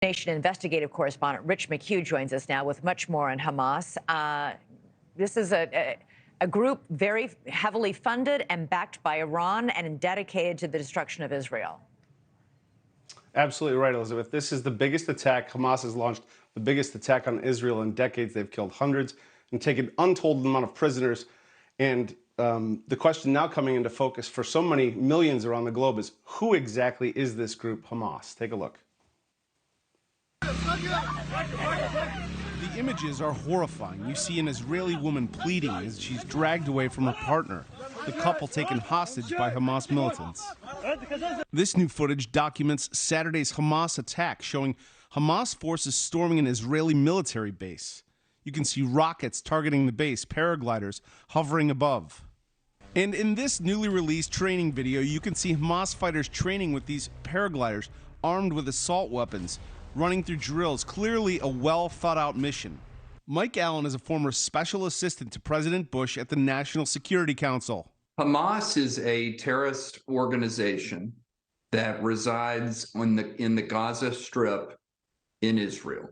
Nation investigative correspondent Rich McHugh joins us now with much more on Hamas. This is a group very heavily funded and backed by Iran and dedicated to the destruction of Israel. Absolutely right, Elizabeth. This is the biggest attack Hamas has launched, the biggest attack on Israel in decades. They've killed hundreds and taken untold amount of prisoners. And the question now coming into focus for so many millions around the globe is, who exactly is this group Hamas? Take a look. The images are horrifying. You see an Israeli woman pleading as she's dragged away from her partner, the couple taken hostage by Hamas militants. This new footage documents Saturday's Hamas attack, showing Hamas forces storming an Israeli military base. You can see rockets targeting the base, paragliders hovering above. And in this newly released training video, you can see Hamas fighters training with these paragliders armed with assault weapons, running through drills, clearly a well-thought-out mission. Mike Allen is a former special assistant to President Bush at the National Security Council. Hamas is a terrorist organization that resides in the Gaza Strip in Israel.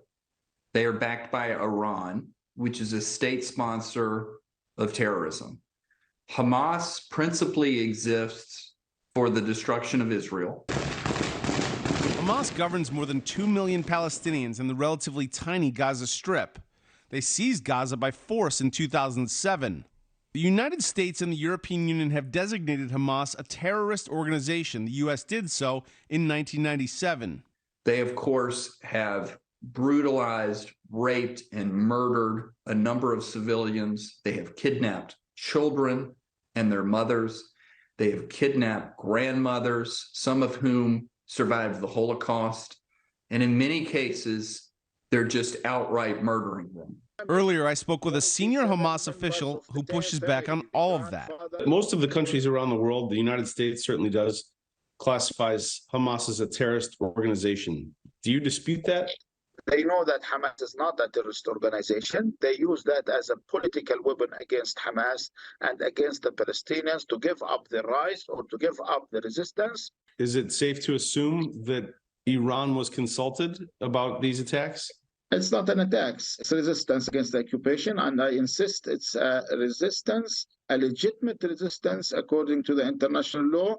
They are backed by Iran, which is a state sponsor of terrorism. Hamas principally exists for the destruction of Israel. Hamas governs more than 2 million Palestinians in the relatively tiny Gaza Strip. They seized Gaza by force in 2007. The United States and the European Union have designated Hamas a terrorist organization. The U.S. did so in 1997. They, of course, have brutalized, raped, and murdered a number of civilians. They have kidnapped children and their mothers. They have kidnapped grandmothers, some of whom survived the Holocaust. And in many cases, they're just outright murdering them. Earlier, I spoke with a senior Hamas official who pushes back on all of that. Most of the countries around the world, the United States certainly does, classifies Hamas as a terrorist organization. Do you dispute that? They know that Hamas is not a terrorist organization. They use that as a political weapon against Hamas and against the Palestinians to give up their rights or to give up the resistance. Is it safe to assume that Iran was consulted about these attacks? It's not an attack. It's resistance against the occupation, and I insist it's a resistance, a legitimate resistance according to the international law.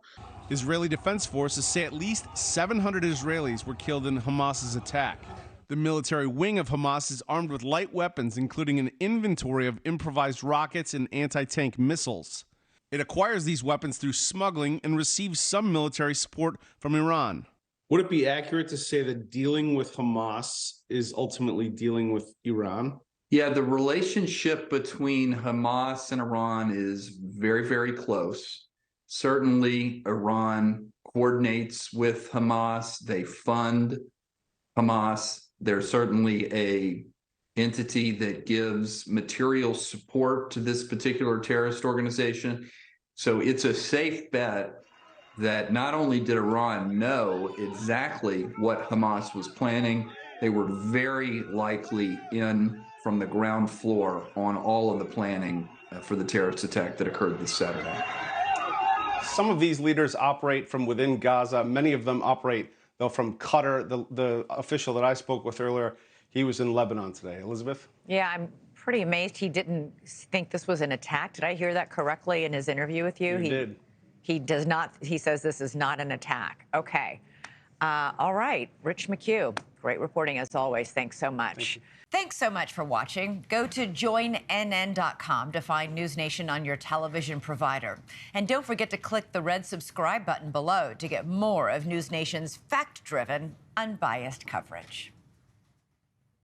Israeli Defense Forces say at least 700 Israelis were killed in Hamas's attack. The military wing of Hamas is armed with light weapons, including an inventory of improvised rockets and anti-tank missiles. It acquires these weapons through smuggling and receives some military support from Iran. Would it be accurate to say that dealing with Hamas is ultimately dealing with Iran? Yeah, the relationship between Hamas and Iran is very, very close. Certainly, Iran coordinates with Hamas. They fund Hamas. They're certainly an entity that gives material support to this particular terrorist organization. So it's a safe bet that not only did Iran know exactly what Hamas was planning, they were very likely in from the ground floor on all of the planning for the terrorist attack that occurred this Saturday. Some of these leaders operate from within Gaza. Many of them operate, though, from Qatar. The official that I spoke with earlier, he was in Lebanon today. Elizabeth? Yeah, I'm pretty amazed he didn't think this was an attack. Did I hear that correctly in his interview with you? You did. He does not. He says this is not an attack. Okay. All right. Rich McHugh, great reporting as always. Thanks so much. Thanks so much for watching. Go to joinnn.com to find NewsNation on your television provider. And don't forget to click the red subscribe button below to get more of NewsNation's fact-driven, unbiased coverage.